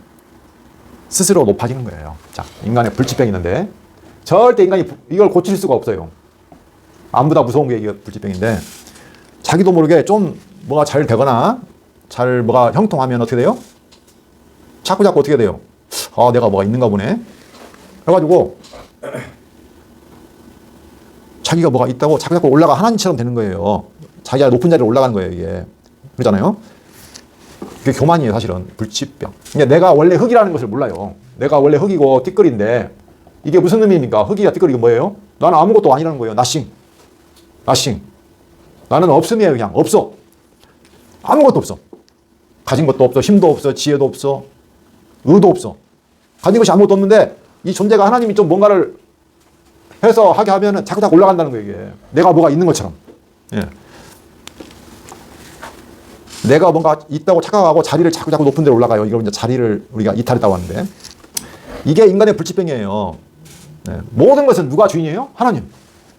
스스로 높아지는 거예요. 자, 인간의 불치병이 있는데 절대 인간이 이걸 고칠 수가 없어요. 아무보다 무서운 게 이게 불치병인데 자기도 모르게 좀 뭐가 잘 되거나 잘 뭐가 형통하면 어떻게 돼요? 자꾸 어떻게 돼요? 내가 뭐가 있는가 보네. 그래가지고 자기가 뭐가 있다고 자꾸 올라가 하나님처럼 되는 거예요. 자기가 높은 자리로 올라가는 거예요, 이게. 그러잖아요? 그게 교만이에요, 사실은. 불치병. 그러니까 내가 원래 흙이라는 것을 몰라요. 내가 원래 흙이고 띠끌인데 이게 무슨 의미입니까? 흙이가 띠끌이가 뭐예요? 나는 아무것도 아니라는 거예요. nothing. 나는 없음이에요, 그냥. 없어. 아무것도 없어. 가진 것도 없어. 힘도 없어. 지혜도 없어. 의도 없어. 가진 것이 아무것도 없는데 이 존재가 하나님이 좀 뭔가를 해서 하게 하면은 자꾸 올라간다는 거예요, 이게. 내가 뭐가 있는 것처럼. 예. 내가 뭔가 있다고 착각하고 자리를 자꾸 높은 데로 올라가요. 이걸 이제 자리를 우리가 이탈했다고 하는데. 이게 인간의 불치병이에요. 네. 모든 것은 누가 주인이에요? 하나님.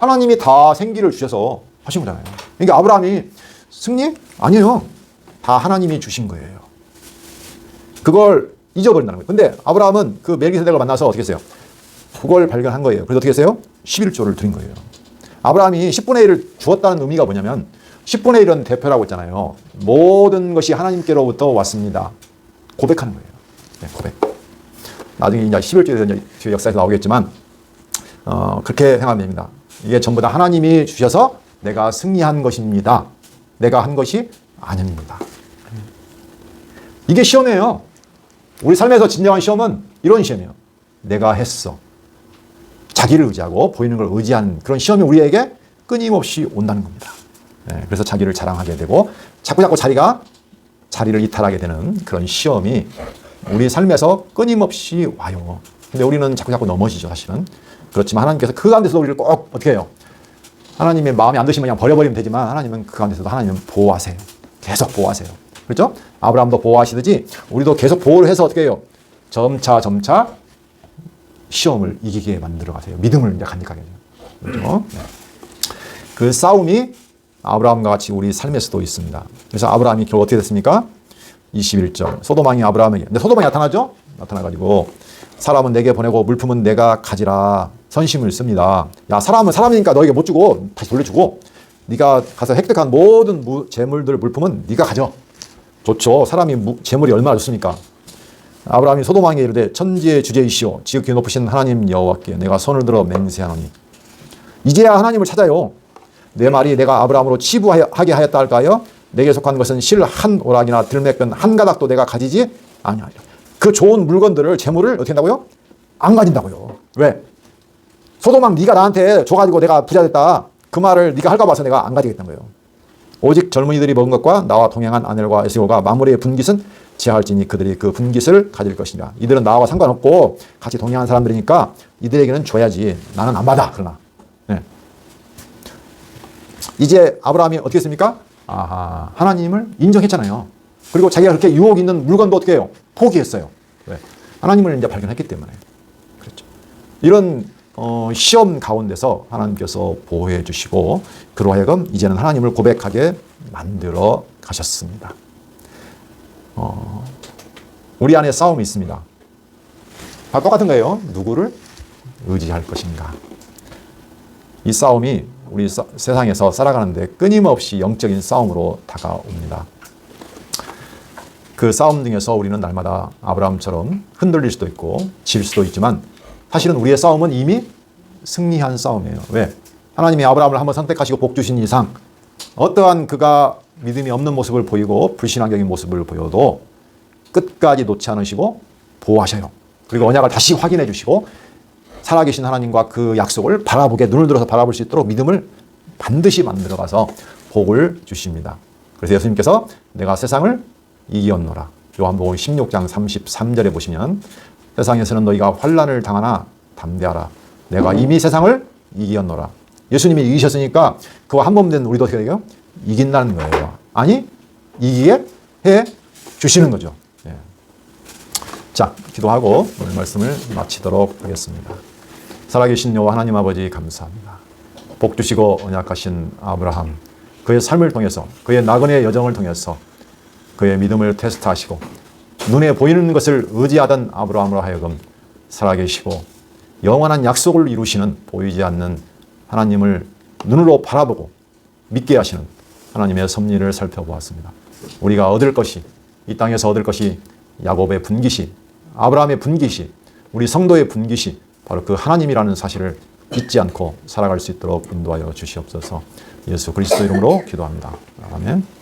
하나님이 다 생기를 주셔서 하신 거잖아요. 그러니까 아브라함이 승리? 아니에요. 다 하나님이 주신 거예요. 그걸 잊어버린다는 거예요. 근데 아브라함은 그 멜기세덱을 만나서 어떻게 했어요? 그걸 발견한 거예요. 그래서 어떻게 했어요? 11조를 드린 거예요. 아브라함이 10분의 1을 주었다는 의미가 뭐냐면 10분의 1은 대표라고 했잖아요. 모든 것이 하나님께로부터 왔습니다. 고백하는 거예요. 네, 고백. 나중에 이제 11조에 대해서 뒤에 역사에서 나오겠지만 그렇게 생각하면 됩니다. 이게 전부 다 하나님이 주셔서 내가 승리한 것입니다. 내가 한 것이 아닙니다. 이게 시험이에요. 우리 삶에서 진정한 시험은 이런 시험이에요. 내가 했어. 자기를 의지하고 보이는 걸 의지하는 그런 시험이 우리에게 끊임없이 온다는 겁니다. 네, 그래서 자기를 자랑하게 되고 자꾸 자리를 이탈하게 되는 그런 시험이 우리 삶에서 끊임없이 와요. 근데 우리는 자꾸 넘어지죠, 사실은. 그렇지만 하나님께서 그 가운데서도 우리를 꼭 어떻게 해요? 하나님의 마음에 안 드시면 그냥 버려버리면 되지만 하나님은 그 가운데서도 하나님은 보호하세요. 계속 보호하세요. 그렇죠? 아브라함도 보호하시듯이 우리도 계속 보호를 해서 어떻게 해요? 점차 시험을 이기게 만들어 가세요. 믿음을 이제 간직하게 돼요. 그렇죠? 네. 그 싸움이 아브라함과 같이 우리 삶에서도 있습니다. 그래서 아브라함이 결국 어떻게 됐습니까? 21절. 소돔왕이 아브라함에게. 근데 소돔왕이 나타나죠? 나타나가지고 사람은 내게 보내고 물품은 내가 가지라 선심을 씁니다. 야, 사람은 사람이니까 너에게 못 주고 다시 돌려주고 네가 가서 획득한 모든 재물들 물품은 네가 가져. 좋죠. 사람이 재물이 얼마나 좋습니까? 아브라함이 소돔왕에게 이르되 천지의 주제이시오 지극히 높으신 하나님 여호와께 내가 손을 들어 맹세하노니 이제야 하나님을 찾아요. 내 말이 내가 아브라함으로 치부하게 하였다 할까요? 내게 속한 것은 실 한 오락이나 들매끈 한 가닥도 내가 가지지 아니하리라. 그 좋은 물건들을 재물을 어떻게 한다고요? 안 가진다고요. 왜? 소돔왕 네가 나한테 줘가지고 내가 부자 됐다. 그 말을 네가 할까 봐서 내가 안 가지겠다는 거예요. 오직 젊은이들이 먹은 것과 나와 동행한 아넬과 에스골과 마므리의 분깃은 제할지니 그들이 그 분깃을 가질 것이니라. 이들은 나와 상관없고 같이 동행한 사람들이니까 이들에게는 줘야지. 나는 안 받아. 그러나 네. 이제 아브라함이 어떻게 했습니까? 하나님을 인정했잖아요. 그리고 자기가 그렇게 유혹 있는 물건도 어떻게 해요? 포기했어요. 왜? 하나님을 이제 발견했기 때문에. 그렇죠. 이런 시험 가운데서 하나님께서 보호해 주시고 그로 하여금 이제는 하나님을 고백하게 만들어 가셨습니다. 우리 안에 싸움이 있습니다. 다 똑같은 거예요. 누구를 의지할 것인가. 이 싸움이 우리 세상에서 살아가는데 끊임없이 영적인 싸움으로 다가옵니다. 그 싸움 중에서 우리는 날마다 아브라함처럼 흔들릴 수도 있고 질 수도 있지만 사실은 우리의 싸움은 이미 승리한 싸움이에요. 왜? 하나님이 아브라함을 한번 선택하시고 복 주신 이상 어떠한 그가 믿음이 없는 모습을 보이고 불신앙적인 모습을 보여도 끝까지 놓지 않으시고 보호하셔요. 그리고 언약을 다시 확인해 주시고 살아계신 하나님과 그 약속을 바라보게 눈을 들어서 바라볼 수 있도록 믿음을 반드시 만들어가서 복을 주십니다. 그래서 예수님께서 내가 세상을 이기었노라. 요한복음 16장 33절에 보시면 세상에서는 너희가 환난을 당하나 담대하라. 내가 이미 세상을 이기었노라. 예수님이 이기셨으니까 그와 한 몸 된 우리도 어떻게 돼요? 이긴다는 거예요. 아니 이기게 해 주시는 거죠. 예. 자, 기도하고 오늘 말씀을 마치도록 하겠습니다. 살아계신 여호와 하나님 아버지 감사합니다. 복 주시고 언약하신 아브라함 그의 삶을 통해서 그의 나그네의 여정을 통해서 그의 믿음을 테스트하시고 눈에 보이는 것을 의지하던 아브라함으로 하여금 살아계시고 영원한 약속을 이루시는 보이지 않는 하나님을 눈으로 바라보고 믿게 하시는 하나님의 섭리를 살펴보았습니다. 우리가 얻을 것이 이 땅에서 얻을 것이 야곱의 분깃이 아브라함의 분깃이 우리 성도의 분깃이 바로 그 하나님이라는 사실을 잊지 않고 살아갈 수 있도록 인도하여 주시옵소서. 예수 그리스도 이름으로 기도합니다. 아멘.